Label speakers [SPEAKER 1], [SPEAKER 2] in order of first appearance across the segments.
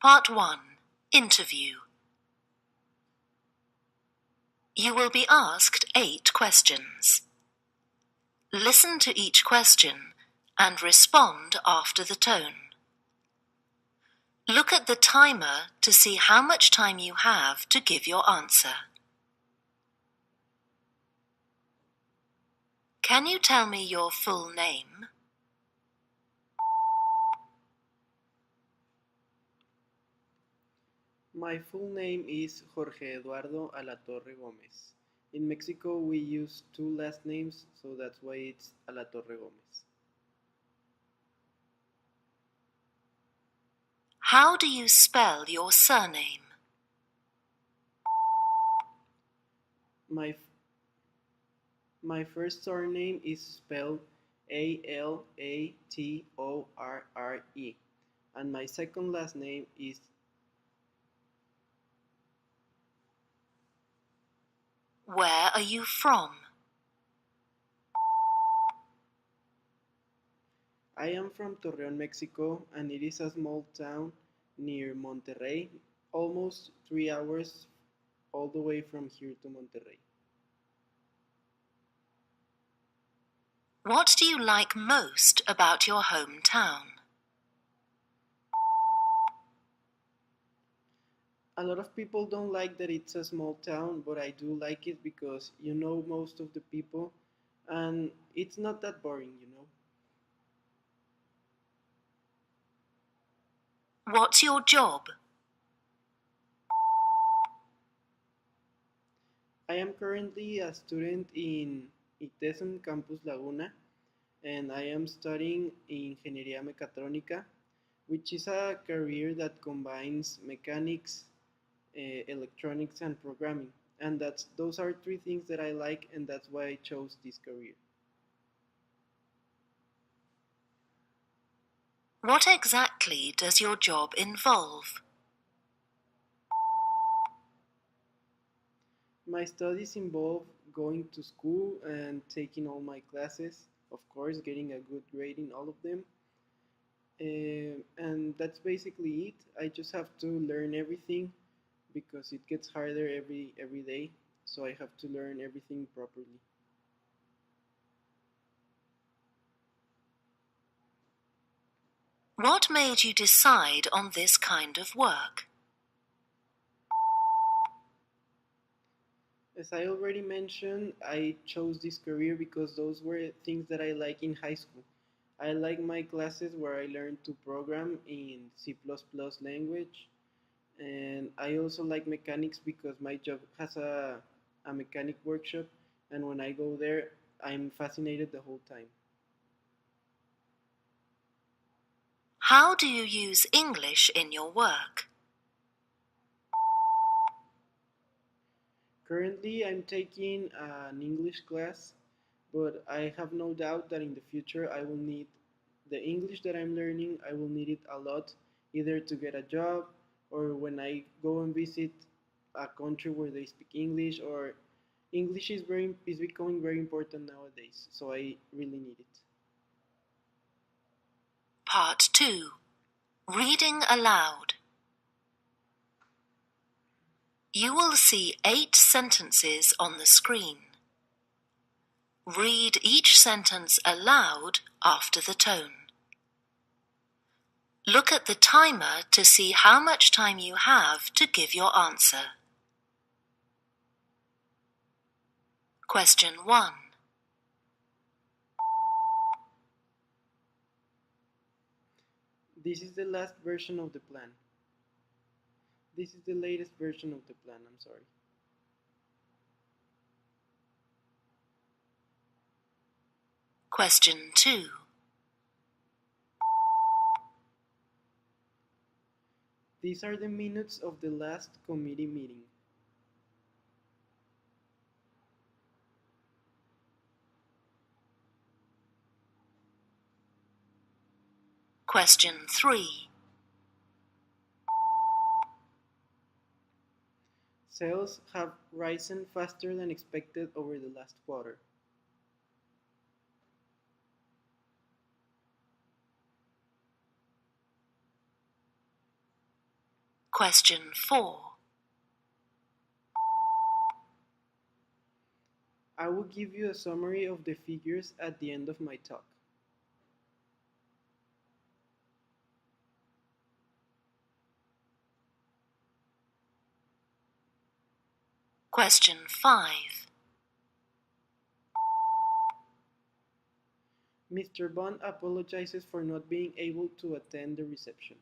[SPEAKER 1] Part 1. Interview. You will be asked 8 questions. Listen to each question and respond after the tone. Look at the timer to see how much time you have to give your answer. Can you tell me your full name?
[SPEAKER 2] My full name is Jorge Eduardo Alatorre Gomez. In Mexico, we use 2 last names, so that's why it's Alatorre Gomez.
[SPEAKER 1] How do you spell your surname?
[SPEAKER 2] My first surname is spelled Alatorre, and my second last name is
[SPEAKER 1] Where are you from?
[SPEAKER 2] I am from Torreón, Mexico, and it is a small town near Monterrey, almost 3 hours all the way from here to Monterrey.
[SPEAKER 1] What do you like most about your hometown?
[SPEAKER 2] A lot of people don't like that it's a small town, but I do like it because you know most of the people and it's not that boring.
[SPEAKER 1] What's your job?
[SPEAKER 2] I am currently a student in ITESM Campus Laguna and I am studying Ingeniería Mecatrónica, which is a career that combines mechanics, electronics, and programming. And those are 3 things that I like, and that's why I chose this career.
[SPEAKER 1] What exactly does your job involve?
[SPEAKER 2] My studies involve going to school and taking all my classes, of course, getting a good grade in all of them. And that's basically it. I just have to learn everything because it gets harder every day, so I have to learn everything properly.
[SPEAKER 1] What made you decide on this kind of work?
[SPEAKER 2] As I already mentioned, I chose this career because those were things that I like in high school. I like my classes where I learned to program in C++ language, and I also like mechanics because my job has a mechanic workshop, and when I go there, I'm fascinated the whole time.
[SPEAKER 1] How do you use English in your work?
[SPEAKER 2] Currently, I'm taking an English class, but I have no doubt that in the future I will need the English that I'm learning, I will need it a lot, either to get a job or when I go and visit a country where they speak English, or English is becoming very important nowadays, so I really need it.
[SPEAKER 1] Part 2. Reading aloud. You will see 8 sentences on the screen. Read each sentence aloud after the tone. Look at the timer to see how much time you have to give your answer. Question 1.
[SPEAKER 2] This is the last version of the plan. This is the latest version of the plan, I'm sorry.
[SPEAKER 1] Question 2.
[SPEAKER 2] These are the minutes of the last committee meeting.
[SPEAKER 1] Question 3.
[SPEAKER 2] Sales have risen faster than expected over the last quarter.
[SPEAKER 1] Question 4.
[SPEAKER 2] I will give you a summary of the figures at the end of my talk.
[SPEAKER 1] Question 5.
[SPEAKER 2] Mr. Bond apologizes for not being able to attend the reception.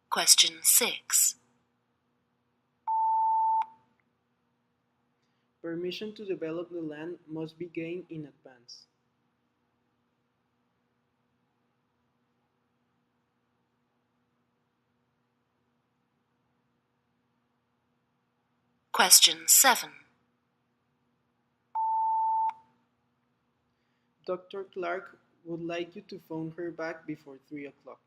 [SPEAKER 1] Question 6.
[SPEAKER 2] Permission to develop the land must be gained in advance.
[SPEAKER 1] Question 7.
[SPEAKER 2] Dr. Clark would like you to phone her back before 3 o'clock.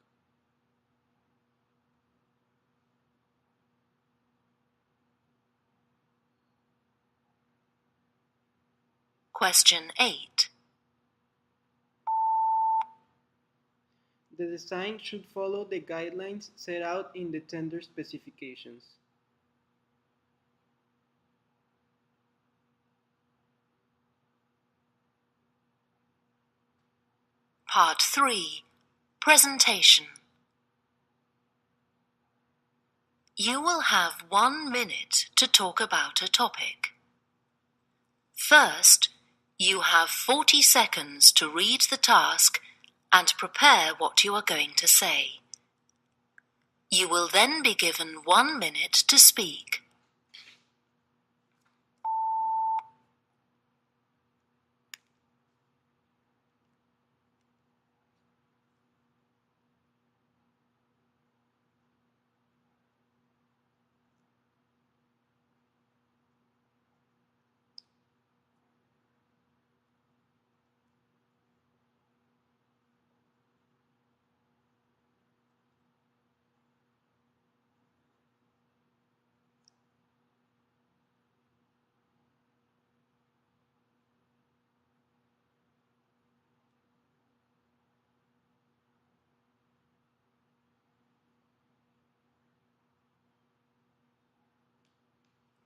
[SPEAKER 1] Question 8.
[SPEAKER 2] The design should follow the guidelines set out in the tender specifications.
[SPEAKER 1] Part 3. Presentation. You will have 1 minute to talk about a topic. First, you have 40 seconds to read the task and prepare what you are going to say. You will then be given 1 minute to speak.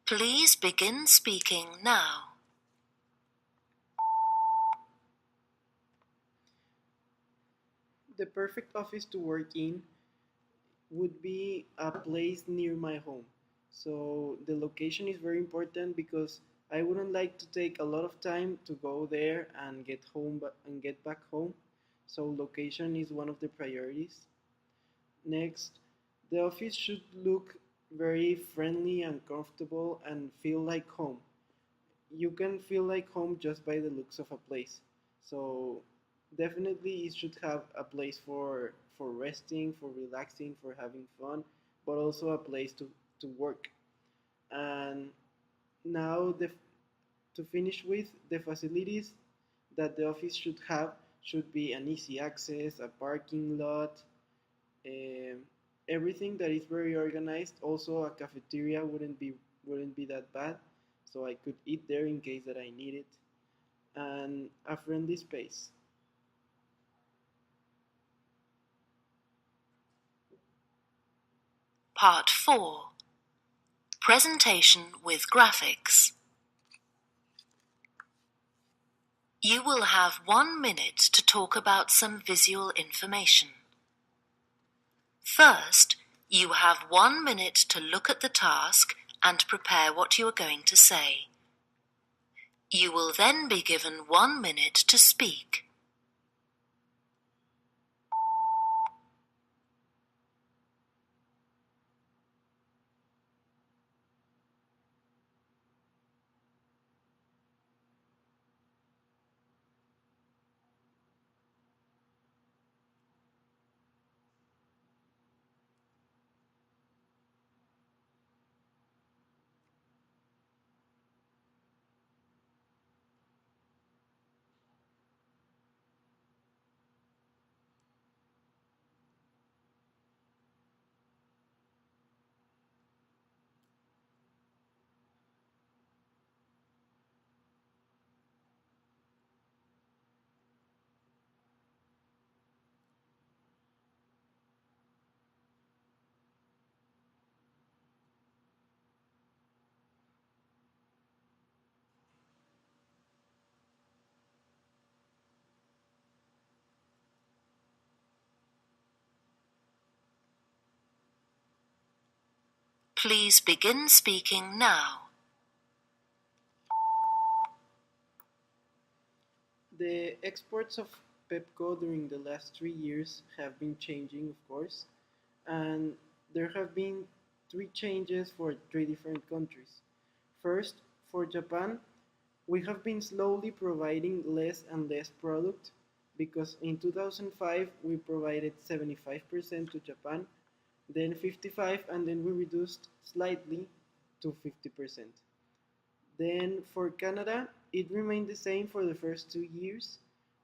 [SPEAKER 1] Please begin speaking now.
[SPEAKER 2] The perfect office to work in would be a place near my home. So the location is very important because I wouldn't like to take a lot of time to go there and get back home. So location is one of the priorities. Next, the office should look very friendly and comfortable and feel like home. You can feel like home just by the looks of a place. So definitely it should have a place for resting, for relaxing, for having fun, but also a place to work. And now to finish with the facilities that the office should have should be an easy access, a parking lot, um, everything that is very organized. Also, a cafeteria wouldn't be that bad, so I could eat there in case that I need it, and a friendly space.
[SPEAKER 1] Part 4. Presentation with graphics. You will have 1 minute to talk about some visual information. First, you have 1 minute to look at the task and prepare what you are going to say. You will then be given 1 minute to speak. Please begin speaking now.
[SPEAKER 2] The exports of Pepco during the last 3 years have been changing, of course, and there have been three changes for three different countries. First, for Japan, we have been slowly providing less and less product because in 2005 we provided 75% to Japan, then 55, and then we reduced slightly to 50%. Then for Canada, it remained the same for the first 2 years,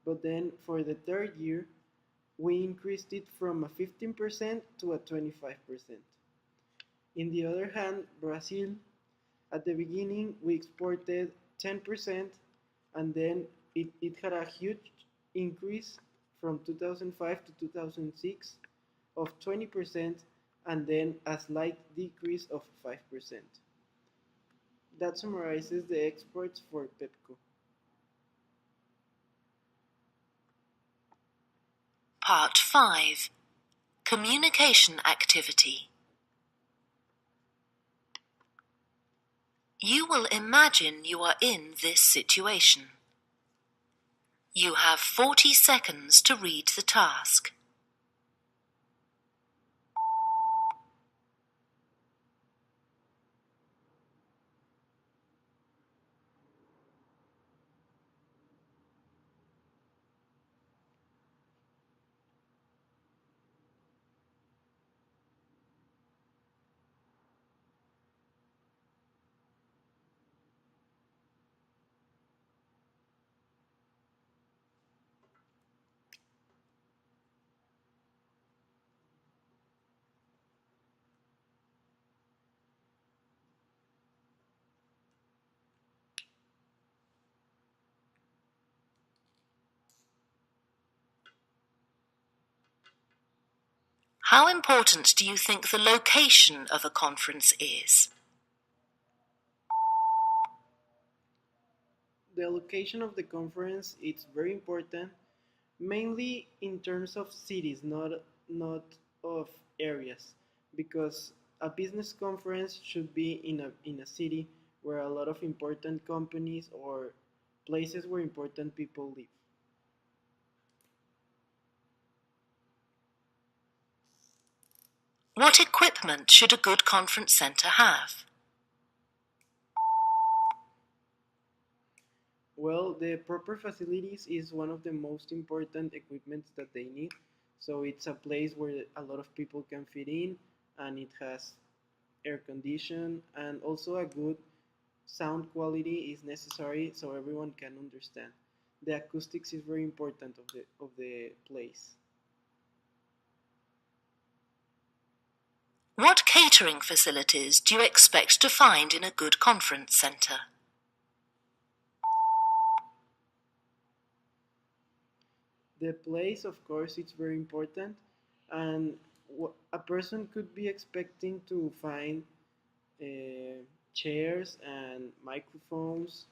[SPEAKER 2] but then for the third year, we increased it from a 15% to a 25%. In the other hand, Brazil, at the beginning, we exported 10%, and then it had a huge increase from 2005 to 2006 of 20%, and then a slight decrease of 5%. That summarizes the exports for Pepco.
[SPEAKER 1] Part 5. Communication activity. You will imagine you are in this situation. You have 40 seconds to read the task. How important do you think the location of a conference is?
[SPEAKER 2] The location of the conference is very important, mainly in terms of cities, not of areas, because a business conference should be in a city where a lot of important companies or places where important people live.
[SPEAKER 1] What equipment should a good conference center have?
[SPEAKER 2] Well, the proper facilities is one of the most important equipments that they need. So it's a place where a lot of people can fit in, and it has air condition, and also a good sound quality is necessary so everyone can understand. The acoustics is very important of the place.
[SPEAKER 1] What catering facilities do you expect to find in a good conference center?
[SPEAKER 2] The place, of course, it's very important, and a person could be expecting to find chairs and microphones,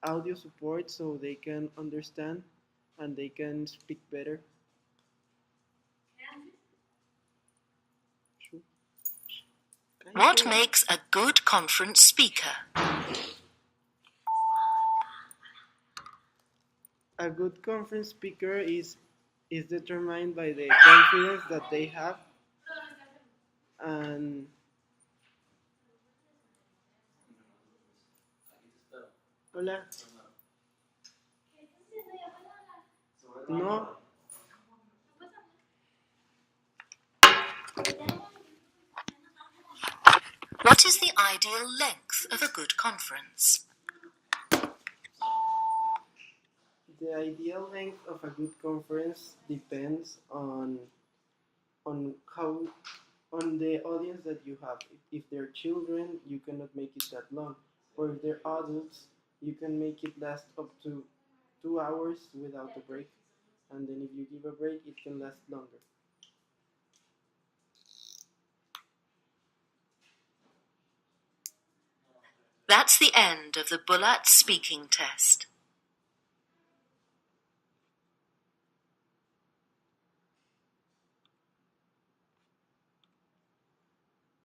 [SPEAKER 2] audio support so they can understand and they can speak better.
[SPEAKER 1] What makes a good conference speaker?
[SPEAKER 2] A good conference speaker is determined by the confidence that they have, and hola, no,
[SPEAKER 1] What is the ideal length of a good conference?
[SPEAKER 2] the ideal length of a good conference depends on how on the audience that you have. If they're children, you cannot make it that long, or if they're adults, you can make it last up to 2 hours without a break, and then if you give a break, it can last longer.
[SPEAKER 1] That's the end of the Bulat speaking test.